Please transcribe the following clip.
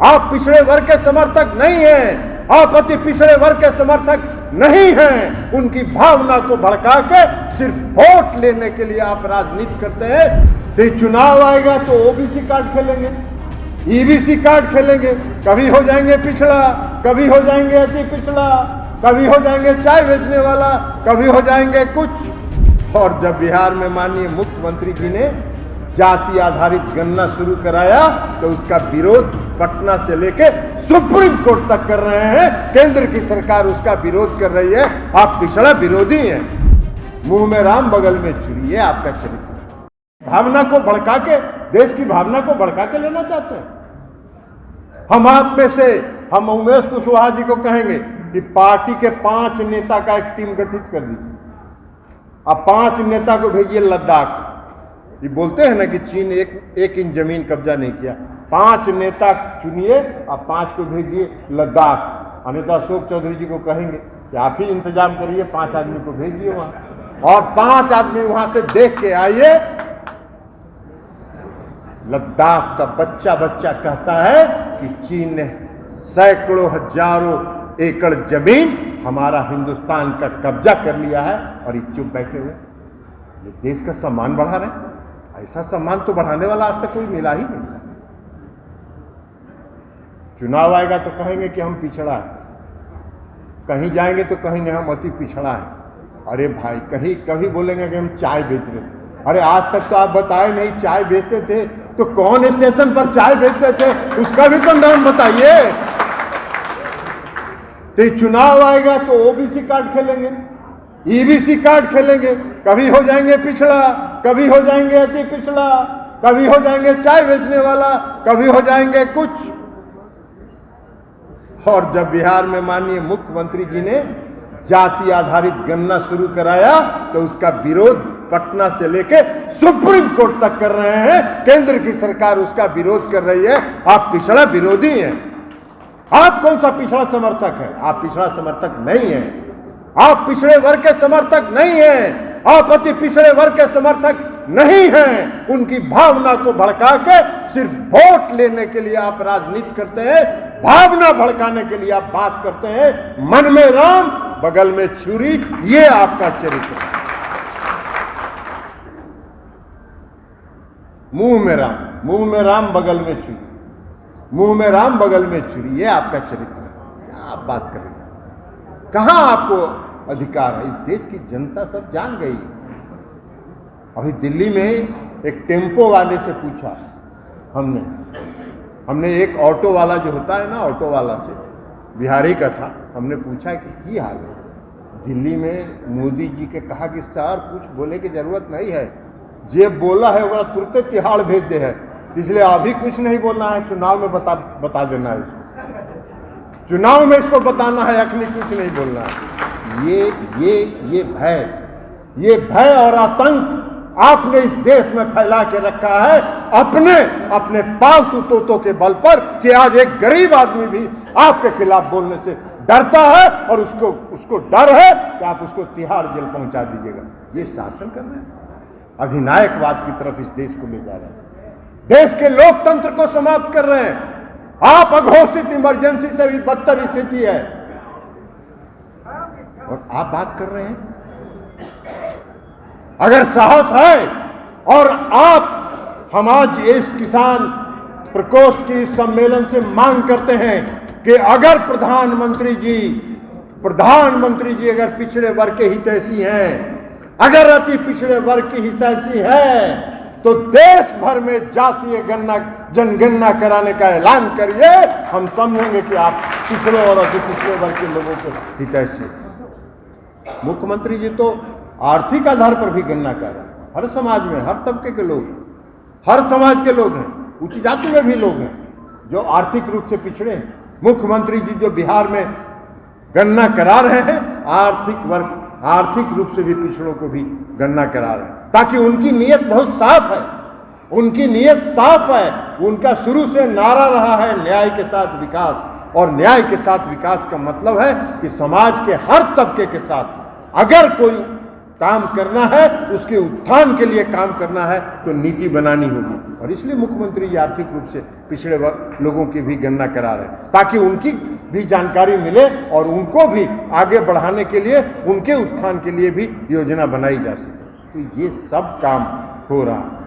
आप पिछड़े वर्ग के समर्थक नहीं हैं, आप अति पिछड़े वर्ग के समर्थक नहीं हैं। उनकी भावना को भड़का के सिर्फ वोट लेने के लिए आप राजनीति करते हैं। तो चुनाव आएगा तो ओबीसी कार्ड खेलेंगे, ईबीसी कार्ड खेलेंगे, कभी हो जाएंगे पिछड़ा, कभी हो जाएंगे अति पिछड़ा, कभी हो जाएंगे चाय बेचने वाला, कभी हो जाएंगे कुछ। और जब बिहार में माननीय मुख्यमंत्री जी ने जाति आधारित गणना शुरू कराया तो उसका विरोध पटना से लेके सुप्रीम कोर्ट तक कर रहे हैं। केंद्र की सरकार उसका विरोध कर रही है। आप पिछड़ा विरोधी हैं। मुंह में राम बगल में छुरी, ये आपका चरित्र। भावना को भड़का के, देश की भावना को भड़का के लेना चाहते हैं। हम आप में से, हम उमेश कुशवाहा जी को कहेंगे कि पार्टी के 5 नेता का एक टीम गठित कर दीजिए। अब 5 नेता को भेजिए लद्दाख। ये बोलते हैं ना कि चीन एक इंच जमीन कब्जा नहीं किया। 5 नेता चुनिए, आप 5 को भेजिए लद्दाख। अनिता अशोक चौधरी जी को कहेंगे कि आप ही इंतजाम करिए, 5 आदमी को भेजिए वहां, और 5 आदमी वहां से देख के आइए। लद्दाख का बच्चा बच्चा कहता है कि चीन ने सैकड़ों हजारों एकड़ जमीन हमारा हिंदुस्तान का कब्जा कर लिया है, और ये चुप बैठे हुए। ये देश का सम्मान बढ़ा रहे हैं। ऐसा सम्मान तो बढ़ाने वाला आज तक कोई मिला ही नहीं। चुनाव आएगा तो कहेंगे कि हम पिछड़ा है, कहीं जाएंगे तो कहेंगे हम अति पिछड़ा है। अरे भाई, कहीं कभी बोलेंगे कि हम चाय बेच रहे थे। अरे आज तक तो आप बताए नहीं चाय बेचते थे, तो कौन स्टेशन पर चाय बेचते थे उसका भी तो नाम बताइए। तो चुनाव आएगा तो ओबीसी कार्ड खेलेंगे, ईबीसी कार्ड खेलेंगे, कभी हो जाएंगे पिछड़ा, कभी हो जाएंगे अति पिछड़ा, कभी हो जाएंगे चाय बेचने वाला, कभी हो जाएंगे कुछ। और जब बिहार में माननीय मुख्यमंत्री जी ने जाति आधारित गणना शुरू कराया तो उसका विरोध पटना से लेके सुप्रीम कोर्ट तक कर रहे हैं। केंद्र की सरकार उसका विरोध कर रही है। आप पिछड़ा विरोधी हैं। आप कौन सा पिछड़ा समर्थक है? आप पिछड़ा समर्थक नहीं हैं। आप पिछड़े वर्ग के समर्थक नहीं हैं। आप अति पिछड़े वर्ग के समर्थक नहीं हैं। उनकी भावना को भड़का के सिर्फ वोट लेने के लिए आप राजनीति करते हैं। भावना भड़काने के लिए आप बात करते हैं। मन में राम, बगल में छुरी, ये आपका चरित्र है। मुंह में राम, बगल में छुरी, मुंह में राम, बगल में छुरी, ये आपका चरित्र है। क्या आप बात कर रहे हैं? कहां आपको अधिकार है? इस देश की जनता सब जान गई। अभी दिल्ली में एक टेम्पो वाले से पूछा हमने एक ऑटो वाला जो होता है ना, ऑटो वाला से, बिहारी का था। हमने पूछा कि हाल है? दिल्ली में मोदी जी के कहा कि सर कुछ बोले की जरूरत नहीं है, जे बोला है वह तुरंत तिहाड़ भेज दे है, इसलिए अभी कुछ नहीं बोलना है, चुनाव में बता देना है इसको, चुनाव में इसको बताना है, अखनी कुछ नहीं बोलना है। ये भय और आतंक आपने इस देश में फैला के रखा है अपने पालतू तोतों के बल पर, कि आज एक गरीब आदमी भी आपके खिलाफ बोलने से डरता है, और उसको डर है कि आप उसको तिहाड़ जेल पहुंचा दीजिएगा। ये शासन कर रहे हैं, अधिनायकवाद की तरफ इस देश को ले जा रहे हैं, देश के लोकतंत्र को समाप्त कर रहे हैं। आप अघोषित इमरजेंसी से भी बदतर स्थिति है, और आप बात कर रहे हैं। अगर साहस है, और आप हम आज इस किसान प्रकोष्ठ की सम्मेलन से मांग करते हैं कि अगर प्रधानमंत्री जी अगर पिछड़े वर्ग के हितैषी हैं, अगर अति पिछड़े वर्ग की हितैषी है, तो देश भर में जातीय जनगणना कराने का ऐलान करिए। हम समझेंगे कि आप पिछड़े और अति पिछड़े वर्ग के लोगों के हितैषी। मुख्यमंत्री जी तो आर्थिक आधार पर भी गणना कर रहे हैं। हर समाज में, हर तबके के लोग हैं, हर समाज के लोग हैं, ऊंची जाति में भी लोग हैं जो आर्थिक रूप से पिछड़े हैं। मुख्यमंत्री जी जो बिहार में गणना करा रहे हैं, आर्थिक रूप से भी पिछड़ों को भी गणना करा रहे हैं, ताकि उनकी नीयत बहुत साफ है। उनकी नीयत साफ है। उनका शुरू से नारा रहा है न्याय के साथ विकास, और न्याय के साथ विकास का मतलब है कि समाज के हर तबके के साथ अगर कोई काम करना है, उसके उत्थान के लिए काम करना है तो नीति बनानी होगी। और इसलिए मुख्यमंत्री जी आर्थिक रूप से पिछड़े वर्ग लोगों की भी गणना करा रहे हैं ताकि उनकी भी जानकारी मिले और उनको भी आगे बढ़ाने के लिए, उनके उत्थान के लिए भी योजना बनाई जा सके। तो ये सब काम हो रहा है।